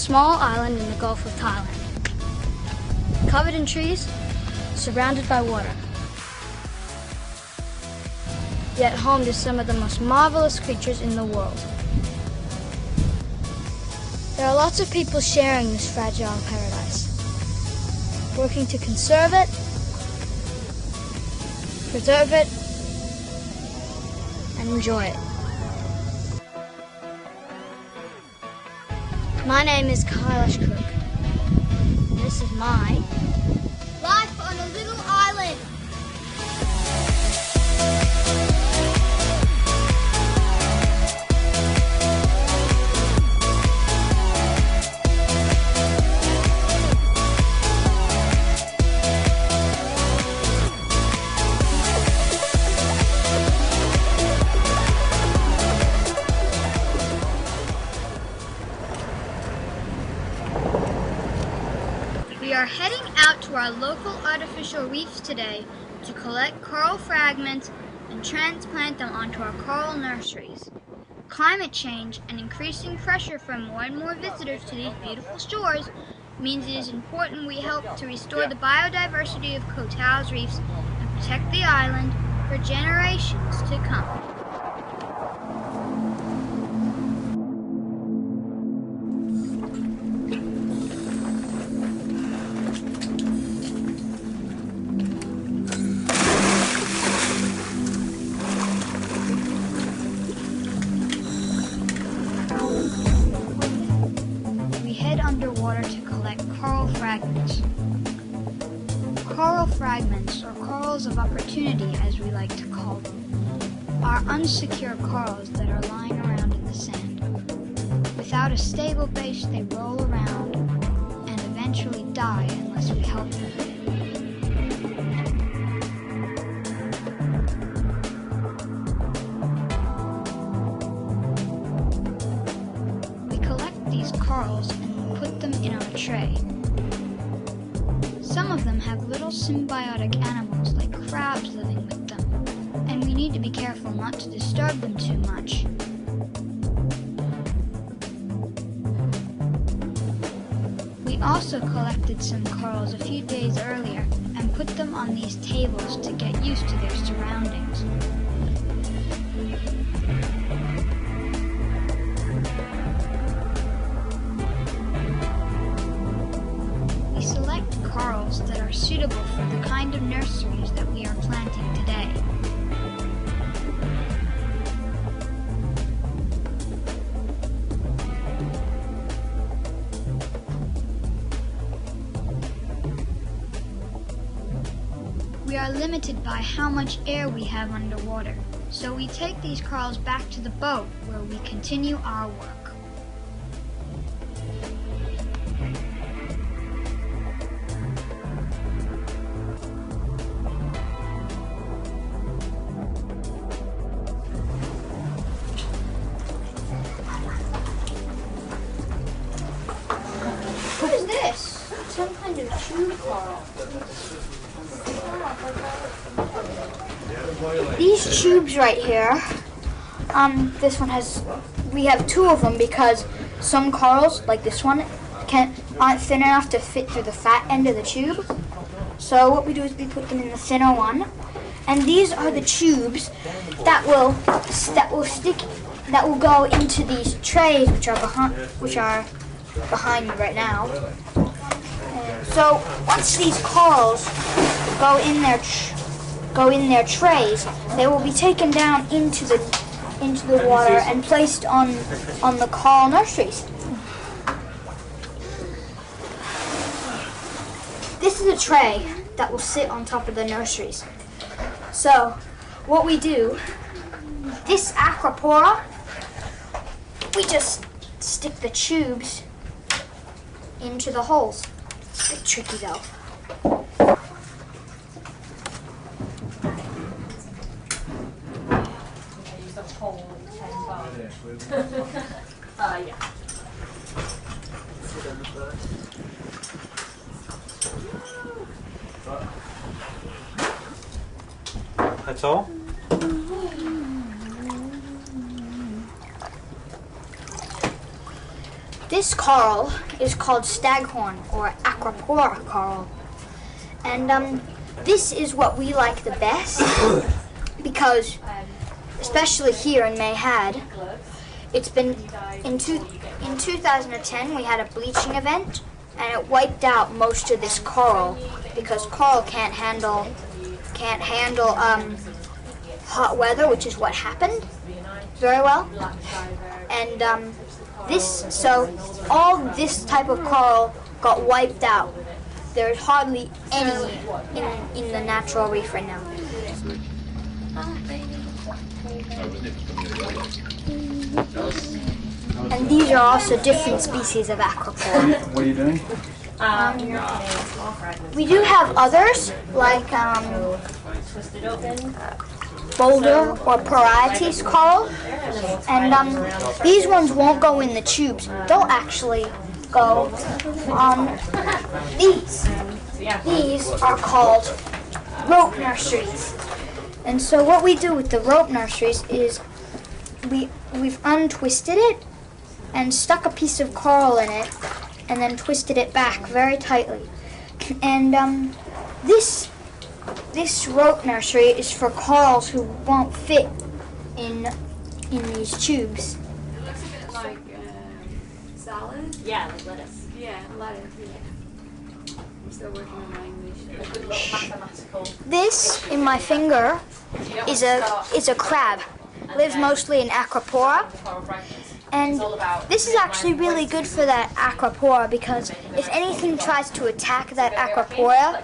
small island in the Gulf of Thailand, covered in trees, surrounded by water, yet home to some of the most marvelous creatures in the world. There are lots of people sharing this fragile paradise, working to conserve it, preserve it, and enjoy it. My name is Kailash. This is my life on a little island. We are heading out to our local artificial reefs today to collect coral fragments and transplant them onto our coral nurseries. Climate change and increasing pressure from more and more visitors to these beautiful shores means it is important we help to restore the biodiversity of Koh Tao's reefs and protect the island for generations to come. Underwater to collect coral fragments. Coral fragments, or corals of opportunity as we like to call them, are unsecure corals that are lying around in the sand. Without a stable base, they roll around and eventually die unless we help them. We collect these corals and put them in our tray. Some of them have little symbiotic animals like crabs living with them, and we need to be careful not to disturb them too much. We also collected some corals a few days earlier and put them on these tables to get used to their surroundings. Corals that are suitable for the kind of nurseries that we are planting today. We are limited by how much air we have underwater, so we take these corals back to the boat where we continue our work. What is this? Some kind of tube coral. These tubes right here, this one we have two of them because some corals, like this one, aren't thin enough to fit through the fat end of the tube. So what we do is we put them in the thinner one, and these are the tubes that will go into these trays, which are behind me right now. So once these corals go in their trays, they will be taken down into the water and placed on the coral nurseries. This is a tray that will sit on top of the nurseries. So what we do, this aquapora, we just stick the tubes into the holes. It's a bit tricky though. Yeah. That's all? This coral is called staghorn or acropora coral. And this is what we like the best because, especially here in Mayhad, it's been in 2010 we had a bleaching event and it wiped out most of this coral because coral can't handle hot weather, which is what happened very well. And so all this type of coral got wiped out. There's hardly any in the natural reef right now. And these are also different species of acropora. What are you doing? We do have others, like boulder or parietes coral. And these ones won't go in the tubes. They'll actually go on these. These are called rope nurseries. And so what we do with the rope nurseries is we've untwisted it and stuck a piece of coral in it and then twisted it back very tightly. And this rope nursery is for corals who won't fit in these tubes. It looks a bit like salad. Yeah, like lettuce. Yeah, lettuce. Yeah. I'm still working on my English. A good little mathematical. This in my finger is a crab. Lives mostly in acropora. And this is actually really good for that acropora because if anything tries to attack that acropora,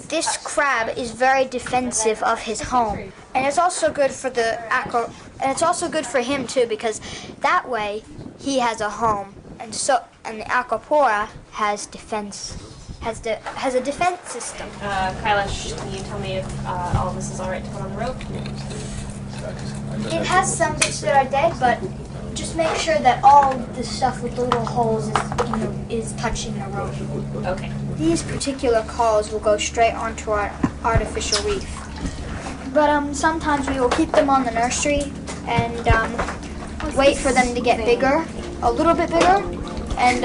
this crab is very defensive of his home. And it's also good for and it's also good for him too because that way he has a home. And the acropora has a defense system. Kailash, can you tell me if all this is alright to put on the rope? It has some bits that are dead, but just make sure that all the stuff with the little holes is touching the rope. Okay. These particular corals will go straight onto our artificial reef. But sometimes we will keep them on the nursery and wait for them to get bigger, a little bit bigger, and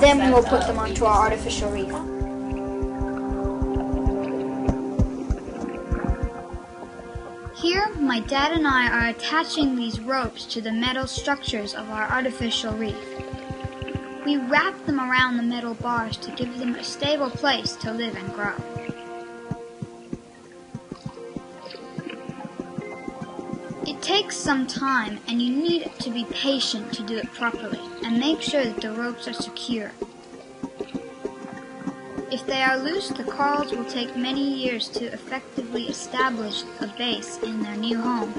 then we will put them onto our artificial reef. Here, my dad and I are attaching these ropes to the metal structures of our artificial reef. We wrap them around the metal bars to give them a stable place to live and grow. It takes some time and you need to be patient to do it properly and make sure that the ropes are secure. If they are loose, the corals will take many years to effectively establish a base in their new home.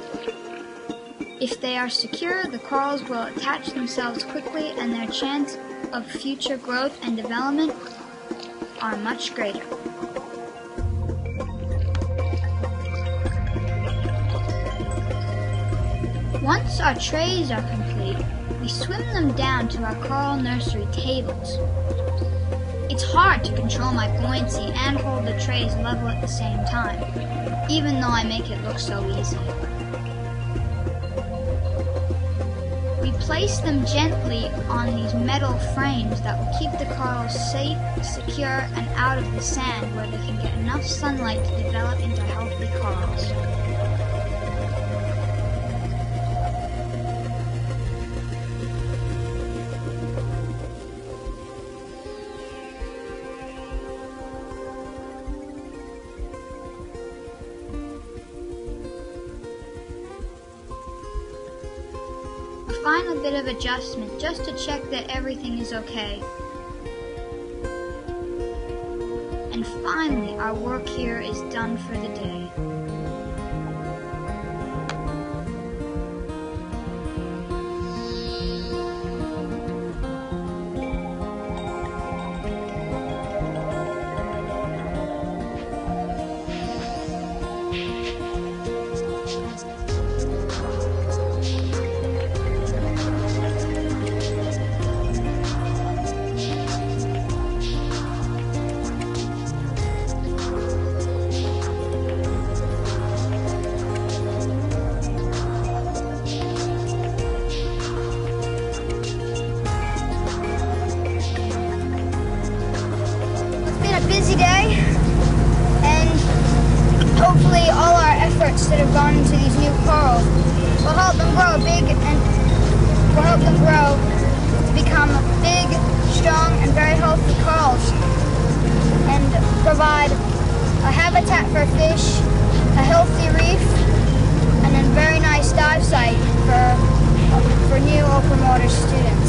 If they are secure, the corals will attach themselves quickly and their chance of future growth and development are much greater. Once our trays are complete, we swim them down to our coral nursery tables. It's hard to control my buoyancy and hold the trays level at the same time, even though I make it look so easy. We place them gently on these metal frames that will keep the corals safe, secure, and out of the sand where they can get enough sunlight to develop into healthy corals. A final bit of adjustment just to check that everything is okay. And finally, our work here is done for the day. efforts that have gone into these new corals will help them grow to become big, strong, and very healthy corals, and provide a habitat for fish, a healthy reef, and a very nice dive site for new open water students.